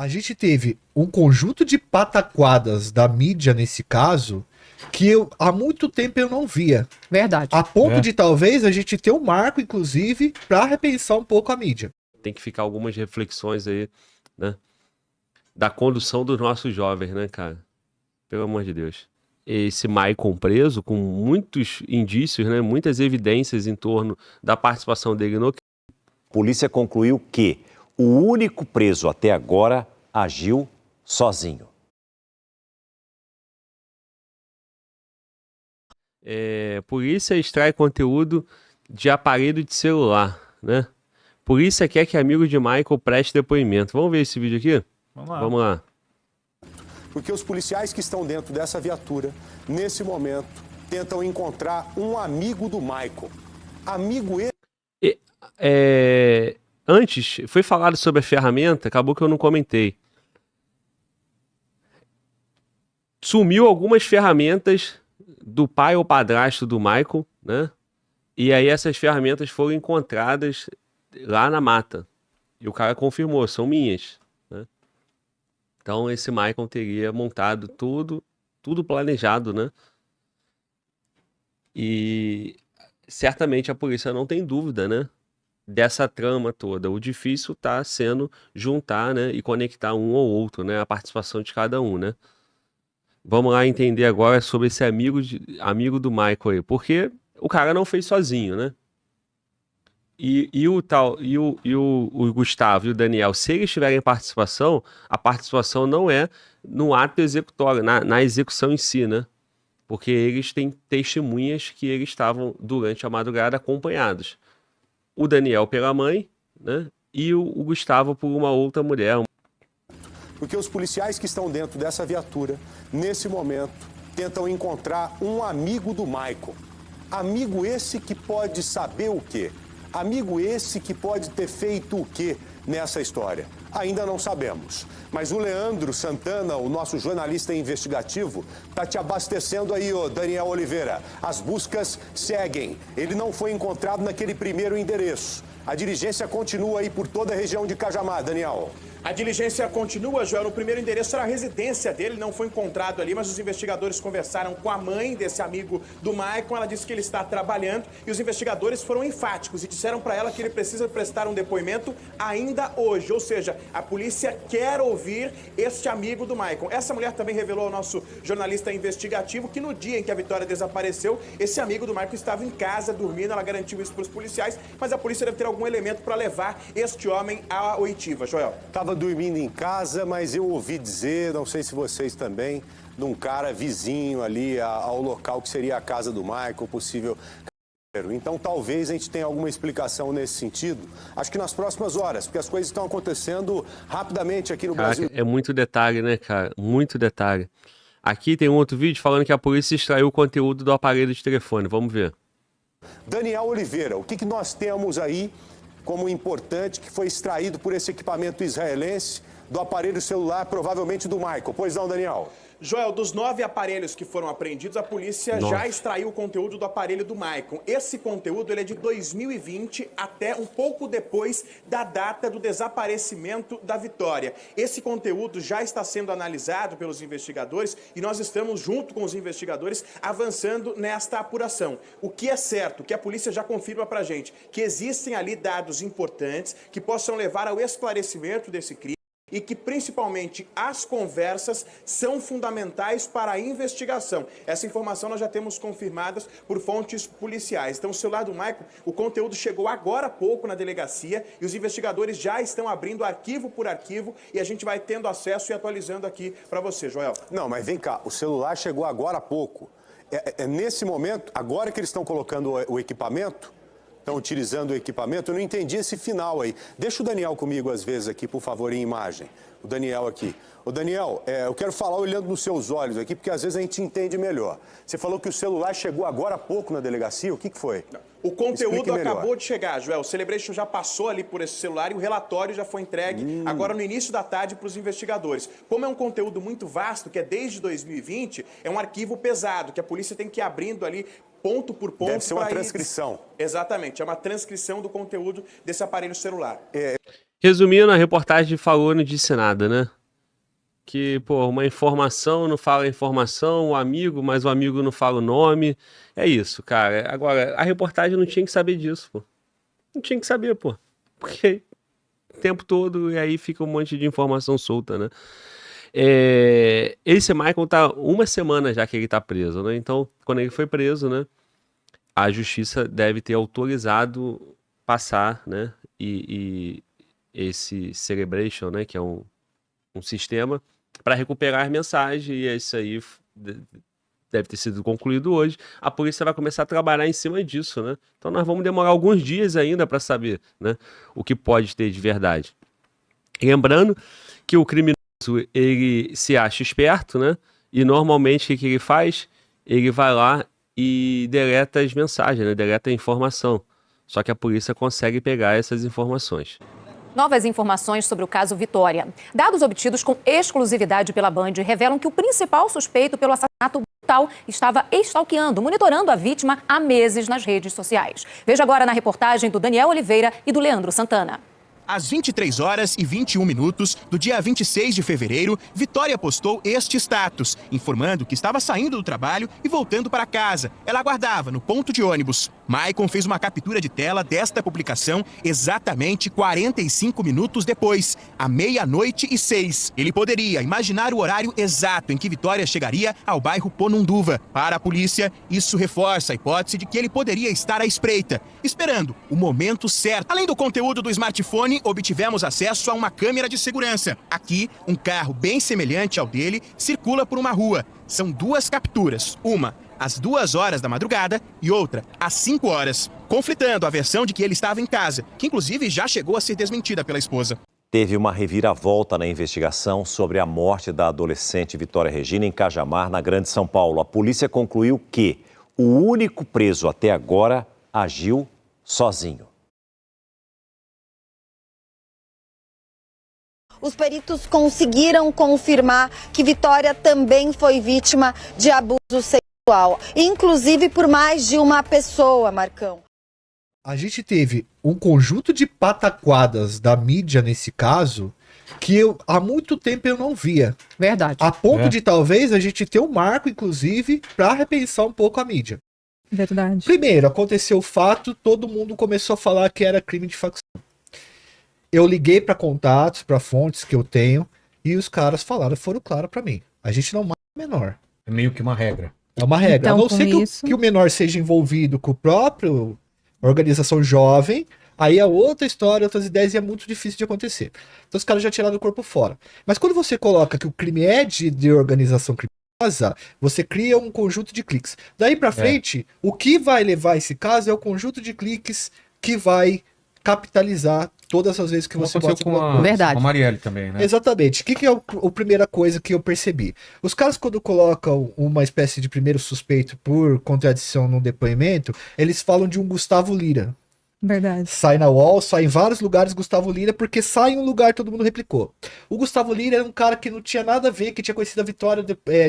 A gente teve um conjunto de pataquadas da mídia nesse caso que há muito tempo eu não via. Verdade. A ponto de talvez a gente ter um marco, inclusive, para repensar um pouco a mídia. Tem que ficar algumas reflexões aí, né? Da condução dos nossos jovens, né, cara? Pelo amor de Deus. Esse Maicon preso, com muitos indícios, né? Muitas evidências em torno da participação dele no... A polícia concluiu que o único preso até agora agiu sozinho. Polícia extrai conteúdo de aparelho de celular, né? Polícia quer que amigo de Michael preste depoimento. Vamos ver esse vídeo aqui? Vamos lá. Porque os policiais que estão dentro dessa viatura, nesse momento, tentam encontrar um amigo do Michael. Amigo ele... Antes, foi falado sobre a ferramenta, acabou que eu não comentei. Sumiu algumas ferramentas do pai ou padrasto do Michael, né? E aí essas ferramentas foram encontradas lá na mata. E o cara confirmou, são minhas, né? Então esse Michael teria montado tudo planejado, né? E certamente a polícia não tem dúvida, né? Dessa trama toda. O difícil está sendo juntar, né? E conectar um ou outro, né? A participação de cada um, né? Vamos lá entender agora sobre esse amigo do Michael aí. Porque o cara não fez sozinho, né? O Gustavo e o Daniel, se eles tiverem participação, a participação não é no ato executório, na execução em si, né? Porque eles têm testemunhas que eles estavam, durante a madrugada, acompanhados. O Daniel pela mãe, né? E o Gustavo por uma outra mulher. Porque os policiais que estão dentro dessa viatura, nesse momento, tentam encontrar um amigo do Michael. Amigo esse que pode saber o quê? Amigo esse que pode ter feito o quê nessa história? Ainda não sabemos. Mas o Leandro Santana, o nosso jornalista investigativo, está te abastecendo aí, ô Daniel Oliveira. As buscas seguem. Ele não foi encontrado naquele primeiro endereço. A diligência continua aí por toda a região de Cajamar, Daniel. A diligência continua, Joel. No primeiro endereço era a residência dele, não foi encontrado ali, mas os investigadores conversaram com a mãe desse amigo do Maicon. Ela disse que ele está trabalhando e os investigadores foram enfáticos e disseram para ela que ele precisa prestar um depoimento ainda hoje. Ou seja, a polícia quer ouvir este amigo do Maicon. Essa mulher também revelou ao nosso jornalista investigativo que no dia em que a Vitória desapareceu, esse amigo do Maicon estava em casa dormindo. Ela garantiu isso para os policiais, mas a polícia deve ter algum elemento para levar este homem à oitiva. Joel. Estava dormindo em casa, mas eu ouvi dizer, não sei se vocês também, de um cara vizinho ali ao local que seria a casa do Michael, possível. Então talvez a gente tenha alguma explicação nesse sentido. Acho que nas próximas horas, porque as coisas estão acontecendo rapidamente aqui no Brasil. É muito detalhe, né, cara? Muito detalhe. Aqui tem um outro vídeo falando que a polícia extraiu o conteúdo do aparelho de telefone. Vamos ver. Daniel Oliveira, o que nós temos aí como importante que foi extraído por esse equipamento israelense do aparelho celular, provavelmente do Michael? Pois não, Daniel? Joel, dos 9 aparelhos que foram apreendidos, a polícia já extraiu o conteúdo do aparelho do Maicon. Esse conteúdo ele é de 2020 até um pouco depois da data do desaparecimento da Vitória. Esse conteúdo já está sendo analisado pelos investigadores e nós estamos, junto com os investigadores, avançando nesta apuração. O que é certo, que a polícia já confirma pra gente, que existem ali dados importantes que possam levar ao esclarecimento desse crime, e que, principalmente, as conversas são fundamentais para a investigação. Essa informação nós já temos confirmadas por fontes policiais. Então, o celular do Michael, o conteúdo chegou agora há pouco na delegacia e os investigadores já estão abrindo arquivo por arquivo e a gente vai tendo acesso e atualizando aqui para você, Joel. Não, mas vem cá, o celular chegou agora há pouco. Nesse momento, agora que eles estão colocando o equipamento, estão utilizando o equipamento, eu não entendi esse final aí. Deixa o Daniel comigo às vezes aqui, por favor, em imagem. O Daniel aqui. Ô Daniel, eu quero falar olhando nos seus olhos aqui, porque às vezes a gente entende melhor. Você falou que o celular chegou agora há pouco na delegacia, o que foi? O conteúdo acabou de chegar, Joel. O Celebration já passou ali por esse celular e o relatório já foi entregue agora no início da tarde para os investigadores. Como é um conteúdo muito vasto, que é desde 2020, é um arquivo pesado, que a polícia tem que ir abrindo ali ponto por ponto. Deve ser uma transcrição. Exatamente, é uma transcrição do conteúdo desse aparelho celular. Resumindo, a reportagem falou, não disse nada, né? Que, pô, uma informação não fala a informação, o amigo, mas o amigo não fala o nome. É isso, cara. Agora, a reportagem não tinha que saber disso, pô. Não tinha que saber, pô. Porque o tempo todo, e aí fica um monte de informação solta, né? Esse Michael tá uma semana já que ele tá preso, né? Então, quando ele foi preso, né? A justiça deve ter autorizado passar, né? E esse Celebration, né? Que é um sistema para recuperar as mensagens, e isso aí deve ter sido concluído hoje. A polícia vai começar a trabalhar em cima disso, né? Então nós vamos demorar alguns dias ainda para saber, né, o que pode ter de verdade. Lembrando que o criminoso, ele se acha esperto, né? E normalmente o que ele faz? Ele vai lá e deleta as mensagens, né? Deleta a informação. Só que a polícia consegue pegar essas informações. Novas informações sobre o caso Vitória. Dados obtidos com exclusividade pela Band revelam que o principal suspeito pelo assassinato brutal estava stalkeando, monitorando a vítima há meses nas redes sociais. Veja agora na reportagem do Daniel Oliveira e do Leandro Santana. Às 23 horas e 21 minutos do dia 26 de fevereiro, Vitória postou este status, informando que estava saindo do trabalho e voltando para casa. Ela aguardava no ponto de ônibus. Maicon fez uma captura de tela desta publicação exatamente 45 minutos depois, à 00:06. Ele poderia imaginar o horário exato em que Vitória chegaria ao bairro Ponunduva. Para a polícia, isso reforça a hipótese de que ele poderia estar à espreita, esperando o momento certo. Além do conteúdo do smartphone, obtivemos acesso a uma câmera de segurança. Aqui, um carro bem semelhante ao dele circula por uma rua. São duas capturas, uma às 2 horas da madrugada e outra às 5 horas, conflitando a versão de que ele estava em casa, que inclusive já chegou a ser desmentida pela esposa. Teve uma reviravolta na investigação sobre a morte da adolescente Vitória Regina em Cajamar, na Grande São Paulo. A polícia concluiu que o único preso até agora agiu sozinho. Os peritos conseguiram confirmar que Vitória também foi vítima de abuso sexual, inclusive por mais de uma pessoa, Marcão. A gente teve um conjunto de pataquadas da mídia nesse caso que há muito tempo eu não via. Verdade. A ponto de talvez a gente ter um marco, inclusive, para repensar um pouco a mídia. Verdade. Primeiro, aconteceu o fato, todo mundo começou a falar que era crime de facção. Eu liguei para contatos, para fontes que eu tenho, e os caras foram claros para mim. A gente não mata menor. É meio que uma regra. É uma regra. Então, a não ser que o menor seja envolvido com o próprio organização jovem, aí é outra história, outras ideias, e é muito difícil de acontecer. Então os caras já tiraram o corpo fora. Mas quando você coloca que o crime é de organização criminosa, você cria um conjunto de cliques. Daí para frente, o que vai levar esse caso é o conjunto de cliques que vai capitalizar todas as vezes que você bota com a Marielle também, né? Exatamente. O que é a primeira coisa que eu percebi? Os caras, quando colocam uma espécie de primeiro suspeito por contradição no depoimento, eles falam de um Gustavo Lira. Verdade. Sai na UOL, sai em vários lugares Gustavo Lira, porque sai em um lugar todo mundo replicou. O Gustavo Lira era um cara que não tinha nada a ver, que tinha conhecido a Vitória,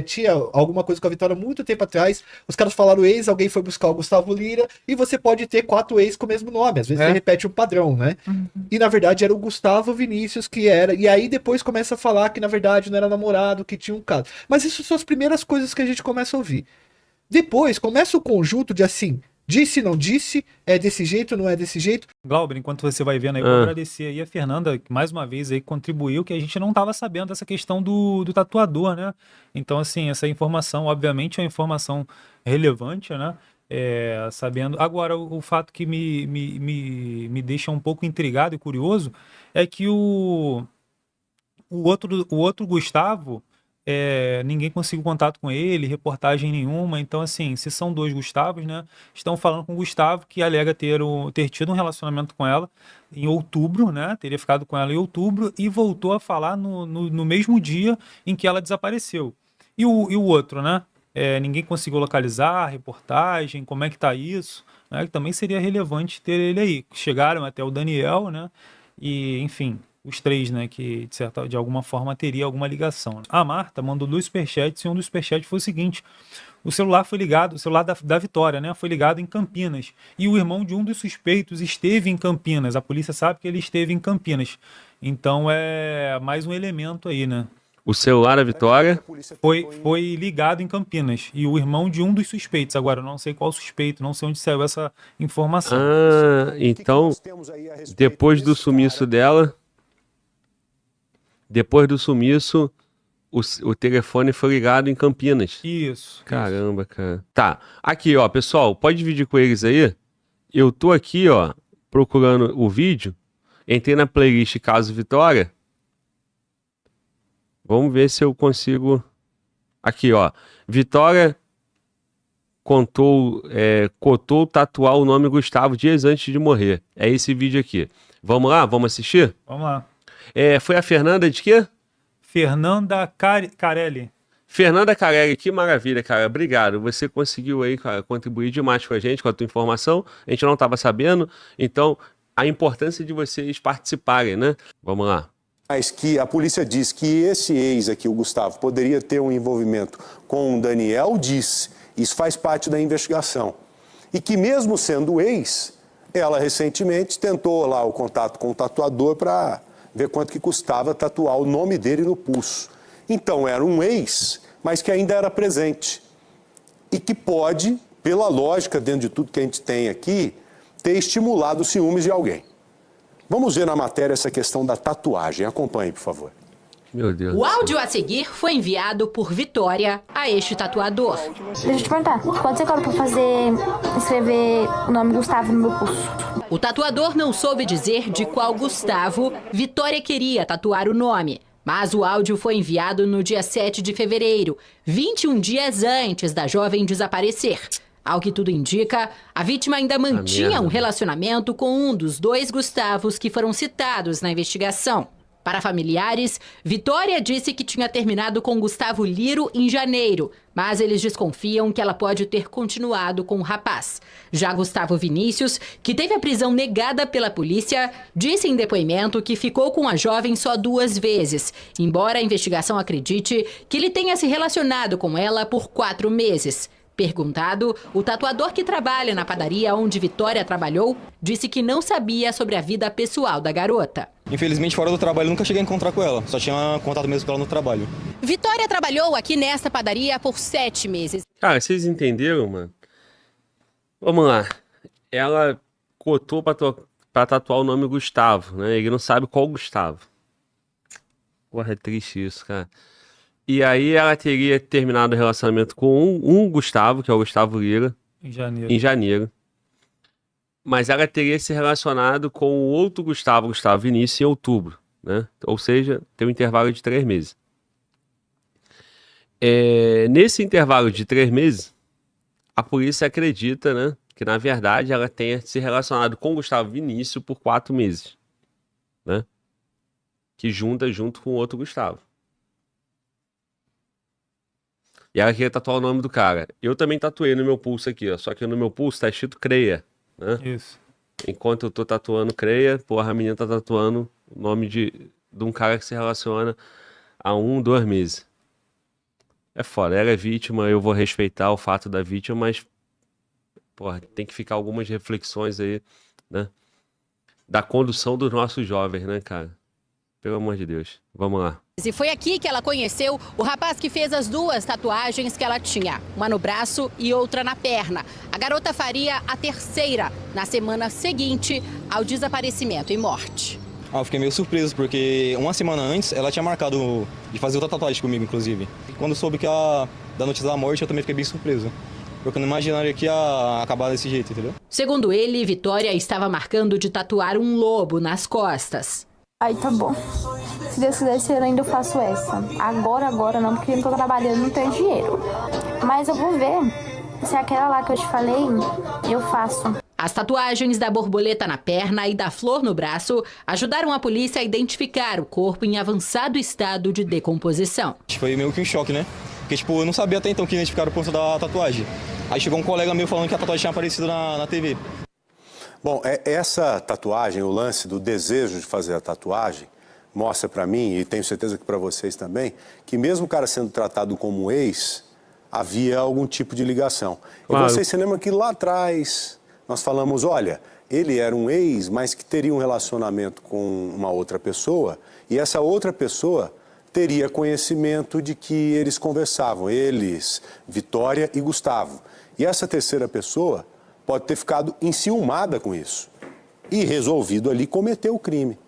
tinha alguma coisa com a Vitória muito tempo atrás. Os caras falaram ex, alguém foi buscar o Gustavo Lira, e você pode ter 4 ex com o mesmo nome. Às vezes você repete um padrão, né? Uhum. E na verdade era o Gustavo Vinícius que era. E aí depois começa a falar que na verdade não era namorado, que tinha um caso. Mas isso são as primeiras coisas que a gente começa a ouvir. Depois começa o conjunto de assim... Disse, não disse, é desse jeito, não é desse jeito. Glauber, enquanto você vai vendo aí, eu vou agradecer aí a Fernanda, que mais uma vez aí contribuiu, que a gente não estava sabendo dessa questão do tatuador, né? Então, assim, essa informação, obviamente, é uma informação relevante, né? Sabendo. Agora, o fato que me deixa um pouco intrigado e curioso é que o outro Gustavo... ninguém conseguiu contato com ele, reportagem nenhuma. Então, assim, se são 2 Gustavos, né? Estão falando com o Gustavo, que alega ter tido um relacionamento com ela em outubro, né? Teria ficado com ela em outubro e voltou a falar no mesmo dia em que ela desapareceu. E o outro, né? Ninguém conseguiu localizar a reportagem, como é que tá isso, né? Que também seria relevante ter ele aí. Chegaram até o Daniel, né? E, enfim, os três, né, que de alguma forma teria alguma ligação. A Marta mandou 2 superchats e um dos superchats foi o seguinte: o celular foi ligado, o celular da Vitória, né, foi ligado em Campinas, e o irmão de um dos suspeitos esteve em Campinas. A polícia sabe que ele esteve em Campinas. Então é mais um elemento aí, né? O celular da Vitória foi ligado em Campinas, e o irmão de um dos suspeitos. Agora, eu não sei qual suspeito, não sei onde saiu essa informação. Ah, então, depois do sumiço dela, o telefone foi ligado em Campinas. Isso. Caramba, cara. Tá, aqui, ó, pessoal, pode dividir com eles aí. Eu tô aqui, ó, procurando o vídeo, entrei na playlist Caso Vitória. Vamos ver se eu consigo... Aqui, ó. Vitória cotou tatuar o nome Gustavo dias antes de morrer. É esse vídeo aqui. Vamos lá? Vamos assistir? Vamos lá. Foi a Fernanda de quê? Fernanda Carelli. Fernanda Carelli, que maravilha, cara. Obrigado. Você conseguiu aí, cara, contribuir demais com a gente, com a tua informação. A gente não estava sabendo. Então, a importância de vocês participarem, né? Vamos lá. Mas que a polícia diz que esse ex aqui, o Gustavo, poderia ter um envolvimento com o Daniel, diz. Isso faz parte da investigação. E que mesmo sendo ex, ela recentemente tentou lá o contato com o tatuador para ver quanto que custava tatuar o nome dele no pulso. Então era um ex, mas que ainda era presente. E que pode, pela lógica dentro de tudo que a gente tem aqui, ter estimulado os ciúmes de alguém. Vamos ver na matéria essa questão da tatuagem. Acompanhe, por favor. Meu Deus. O áudio a seguir foi enviado por Vitória a este tatuador. Deixa eu te perguntar, quanto você cobra pra escrever o nome Gustavo no meu pulso? O tatuador não soube dizer de qual Gustavo Vitória queria tatuar o nome. Mas o áudio foi enviado no dia 7 de fevereiro, 21 dias antes da jovem desaparecer. Ao que tudo indica, a vítima ainda mantinha um relacionamento com um dos 2 Gustavos que foram citados na investigação. Para familiares, Vitória disse que tinha terminado com Gustavo Liro em janeiro, mas eles desconfiam que ela pode ter continuado com o rapaz. Já Gustavo Vinícius, que teve a prisão negada pela polícia, disse em depoimento que ficou com a jovem só 2 vezes, embora a investigação acredite que ele tenha se relacionado com ela por 4 meses. Perguntado, o tatuador que trabalha na padaria onde Vitória trabalhou disse que não sabia sobre a vida pessoal da garota. Infelizmente, fora do trabalho, nunca cheguei a encontrar com ela. Só tinha contato mesmo com ela no trabalho. Vitória trabalhou aqui nesta padaria por 7 meses. Cara, vocês entenderam, mano? Vamos lá. Ela cotou pra tatuar o nome Gustavo, né? Ele não sabe qual Gustavo. Porra, é triste isso, cara. E aí ela teria terminado o relacionamento com um Gustavo, que é o Gustavo Lira, em janeiro. Mas ela teria se relacionado com o outro Gustavo Vinícius, em outubro, né? Ou seja, tem um intervalo de 3 meses. Nesse intervalo de 3 meses, a polícia acredita, né, que na verdade ela tenha se relacionado com o Gustavo Vinícius por 4 meses, né? Que junto com o outro Gustavo. E ela queria tatuar o nome do cara. Eu também tatuei no meu pulso aqui, ó. Só que no meu pulso tá escrito Creia, né? Isso. Enquanto eu tô tatuando Creia, porra, a menina tá tatuando o nome de um cara que se relaciona há 1, 2 meses. É foda, ela é vítima, eu vou respeitar o fato da vítima, mas, porra, tem que ficar algumas reflexões aí, né? Da condução dos nossos jovens, né, cara? Pelo amor de Deus. Vamos lá. E foi aqui que ela conheceu o rapaz que fez as 2 tatuagens que ela tinha, uma no braço e outra na perna. A garota faria a 3ª na semana seguinte ao desaparecimento e morte. Eu fiquei meio surpreso, porque uma semana antes ela tinha marcado de fazer outra tatuagem comigo, inclusive. E quando soube da notícia da morte, eu também fiquei bem surpreso. Porque eu não imaginaria que ia acabar desse jeito, entendeu? Segundo ele, Vitória estava marcando de tatuar um lobo nas costas. Aí tá bom. Se Deus quiser, esse ano ainda eu faço essa. Agora não, porque eu não tô trabalhando, não tenho dinheiro. Mas eu vou ver se aquela lá que eu te falei, eu faço. As tatuagens da borboleta na perna e da flor no braço ajudaram a polícia a identificar o corpo em avançado estado de decomposição. Foi meio que um choque, né? Porque, eu não sabia até então que identificaram o ponto da tatuagem. Aí chegou um colega meu falando que a tatuagem tinha aparecido na TV. Bom, essa tatuagem, o lance do desejo de fazer a tatuagem, mostra para mim, e tenho certeza que para vocês também, que mesmo o cara sendo tratado como ex, havia algum tipo de ligação. Claro. E vocês se lembram que lá atrás nós falamos, olha, ele era um ex, mas que teria um relacionamento com uma outra pessoa, e essa outra pessoa teria conhecimento de que eles conversavam, eles, Vitória e Gustavo. E essa terceira pessoa pode ter ficado enciumada com isso e resolvido ali cometer o crime.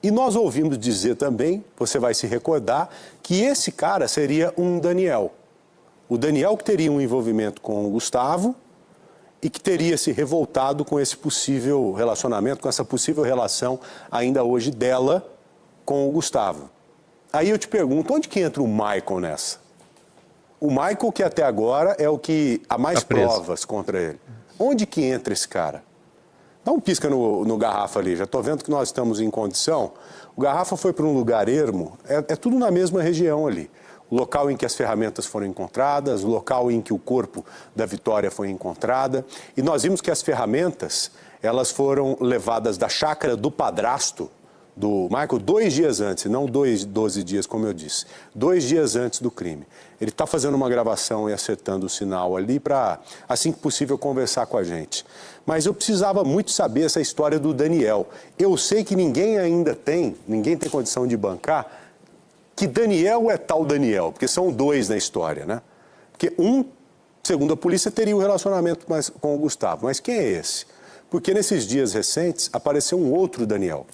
E nós ouvimos dizer também, você vai se recordar, que esse cara seria um Daniel. O Daniel que teria um envolvimento com o Gustavo e que teria se revoltado com esse possível relacionamento, com essa possível relação ainda hoje dela com o Gustavo. Aí eu te pergunto, onde que entra o Michael nessa? O Michael que até agora é o que há mais provas contra ele. Onde que entra esse cara? Dá um pisca no Garrafa ali, já estou vendo que nós estamos em condição. O Garrafa foi para um lugar ermo, é tudo na mesma região ali. O local em que as ferramentas foram encontradas, o local em que o corpo da Vitória foi encontrada. E nós vimos que as ferramentas, elas foram levadas da chácara do padrasto do Michael 2 dias antes, não 12 dias, como eu disse. 2 dias antes do crime. Ele está fazendo uma gravação e acertando o sinal ali para, assim que possível, conversar com a gente. Mas eu precisava muito saber essa história do Daniel. Eu sei que ninguém tem condição de bancar que Daniel é tal Daniel, porque são 2 na história, né? Porque um, segundo a polícia, teria um relacionamento com o Gustavo. Mas quem é esse? Porque nesses dias recentes apareceu um outro Daniel.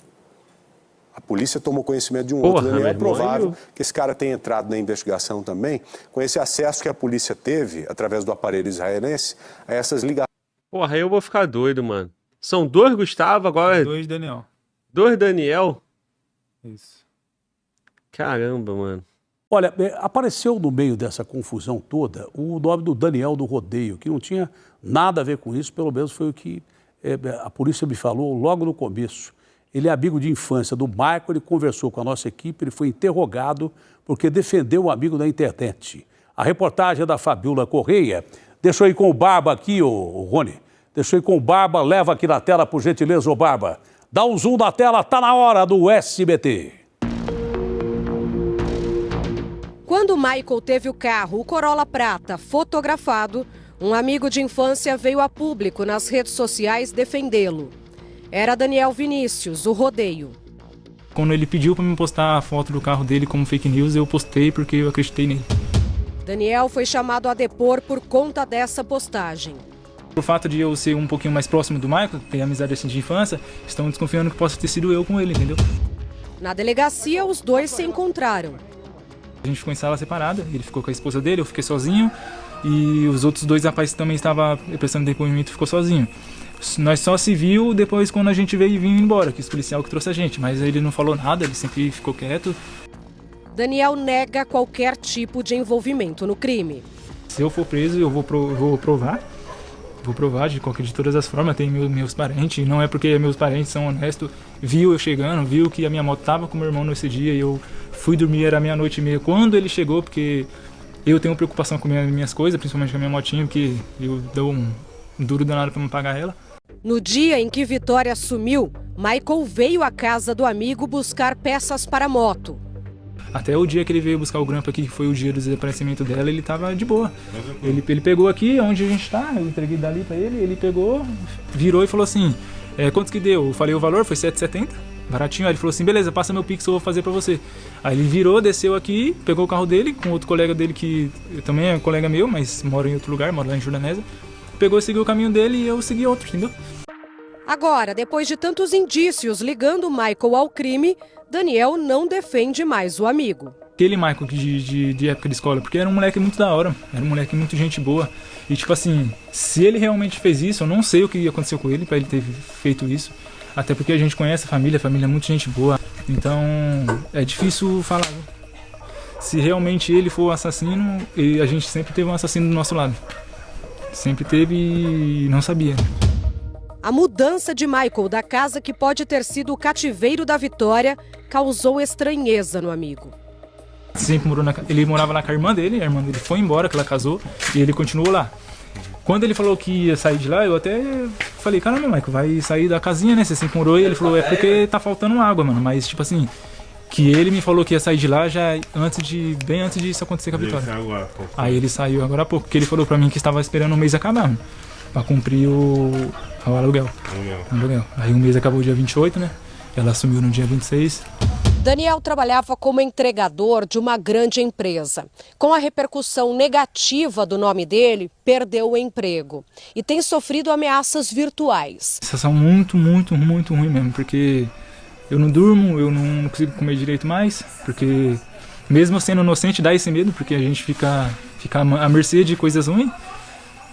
A polícia tomou conhecimento de um outro Daniel. É provável que esse cara tenha entrado na investigação também, com esse acesso que a polícia teve, através do aparelho israelense, a essas ligações. Porra, aí eu vou ficar doido, mano. São 2 Gustavo, agora... 2 Daniel. 2 Daniel? Isso. Caramba, mano. Olha, apareceu no meio dessa confusão toda o nome do Daniel do Rodeio, que não tinha nada a ver com isso, pelo menos foi o que a polícia me falou logo no começo. Ele é amigo de infância do Michael, ele conversou com a nossa equipe, ele foi interrogado porque defendeu o amigo da internet. A reportagem é da Fabiola Correia. Deixa eu ir com o Barba aqui, ô Rony. Deixa eu ir com o Barba, leva aqui na tela, por gentileza, ô Barba. Dá um zoom na tela, tá na hora do SBT. Quando Michael teve o carro, o Corolla prata, fotografado, um amigo de infância veio a público nas redes sociais defendê-lo. Era Daniel Vinícius, o Rodeio. Quando ele pediu para me postar a foto do carro dele como fake news, eu postei porque eu acreditei nele. Daniel foi chamado a depor por conta dessa postagem. Por fato de eu ser um pouquinho mais próximo do Michael, ter amizade assim de infância, estão desconfiando que possa ter sido eu com ele, entendeu? Na delegacia, os 2 se encontraram. A gente ficou em sala separada, ele ficou com a esposa dele, eu fiquei sozinho. E os outros 2 rapazes também estavam prestando depoimento, ficou sozinho. Nós só se viu depois quando a gente veio e vinha embora, que o policial que trouxe a gente. Mas ele não falou nada, ele sempre ficou quieto. Daniel nega qualquer tipo de envolvimento no crime. Se eu for preso, eu vou provar. Vou provar de todas as formas. Tem meus parentes, não é porque meus parentes são honestos. Viu eu chegando, viu que a minha moto estava com meu irmão nesse dia e eu fui dormir, era 00:30 quando ele chegou, porque eu tenho preocupação com minhas coisas, principalmente com a minha motinha, porque eu dou um duro danado para me pagar ela. No dia em que Vitória sumiu, Michael veio à casa do amigo buscar peças para a moto. Até o dia que ele veio buscar o grampo aqui, que foi o dia do desaparecimento dela, ele estava de boa. Ele pegou aqui onde a gente está, eu entreguei dali para ele pegou, virou e falou assim, quanto que deu? Eu falei o valor, foi R$7,70, baratinho. Aí ele falou assim, beleza, passa meu Pix, eu vou fazer para você. Aí ele virou, desceu aqui, pegou o carro dele, com outro colega dele que também é colega meu, mas mora em outro lugar, mora lá em Jordanesa. Pegou e seguiu o caminho dele e eu segui outro, entendeu? Agora, depois de tantos indícios ligando Michael ao crime, Daniel não defende mais o amigo. Aquele Michael de época de escola, porque era um moleque muito da hora, era um moleque muito gente boa. E tipo assim, se ele realmente fez isso, eu não sei o que aconteceu com ele para ele ter feito isso. Até porque a gente conhece a família é muito gente boa. Então, é difícil falar. Se realmente ele for o assassino, a gente sempre teve um assassino do nosso lado. Sempre teve e não sabia. A mudança de Michael da casa que pode ter sido o cativeiro da Vitória causou estranheza no amigo. Ele morava lá com a irmã dele foi embora, que ela casou, e ele continuou lá. Quando ele falou que ia sair de lá, eu até falei, caramba, Michael, vai sair da casinha, né? Você sempre morou, e ele falou, é porque tá faltando água, mano. Mas, tipo assim, que ele me falou que ia sair de lá já bem antes disso acontecer com a Vitória. Aí ele saiu agora há pouco, porque ele falou pra mim que estava esperando um mês acabar, né, pra cumprir o aluguel. Aí o mês acabou dia 28, né? Ela assumiu no dia 26. Daniel trabalhava como entregador de uma grande empresa. Com a repercussão negativa do nome dele, perdeu o emprego e tem sofrido ameaças virtuais. Sensação muito ruim mesmo, porque eu não durmo, eu não consigo comer direito mais, porque mesmo sendo inocente dá esse medo, porque a gente fica à mercê de coisas ruins.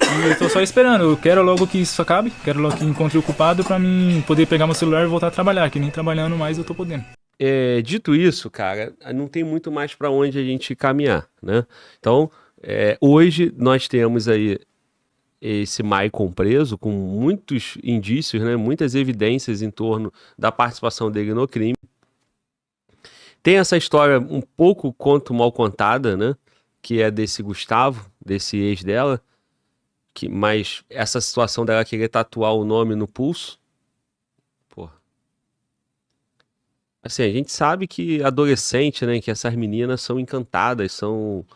E eu tô só esperando, eu quero logo que isso acabe, quero logo que encontre o culpado pra mim poder pegar meu celular e voltar a trabalhar, que nem trabalhando mais eu tô podendo. Dito isso, cara, não tem muito mais para onde a gente caminhar, né? Então, hoje nós temos aí esse Maicon preso com muitos indícios, né? Muitas evidências em torno da participação dele no crime. Tem essa história um pouco quanto mal contada, né? Que é desse Gustavo, desse ex dela, mas essa situação dela querer tatuar o nome no pulso. Assim, a gente sabe que adolescente, né, que essas meninas são encantadas, são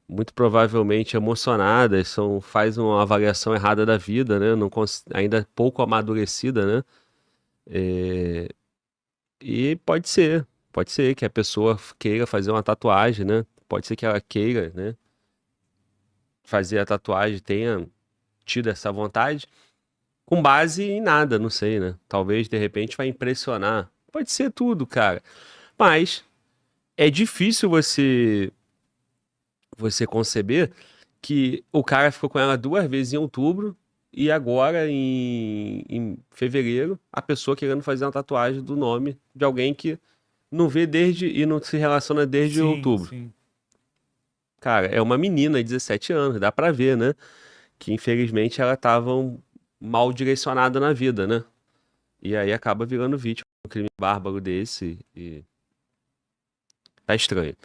muito provavelmente emocionadas, faz uma avaliação errada da vida, né, ainda pouco amadurecida, né, e pode ser que a pessoa queira fazer uma tatuagem, né, pode ser que ela queira, né, fazer a tatuagem, tenha tido essa vontade, com base em nada, não sei, né, talvez de repente vai impressionar. Pode ser tudo, cara. Mas é difícil você conceber que o cara ficou com ela 2 vezes em outubro e agora em fevereiro a pessoa querendo fazer uma tatuagem do nome de alguém que não vê e não se relaciona desde outubro. Sim. Cara, é uma menina de 17 anos, dá pra ver, né? Que infelizmente ela tava mal direcionada na vida, né? E aí acaba virando vítima de um crime bárbaro desse e tá estranho.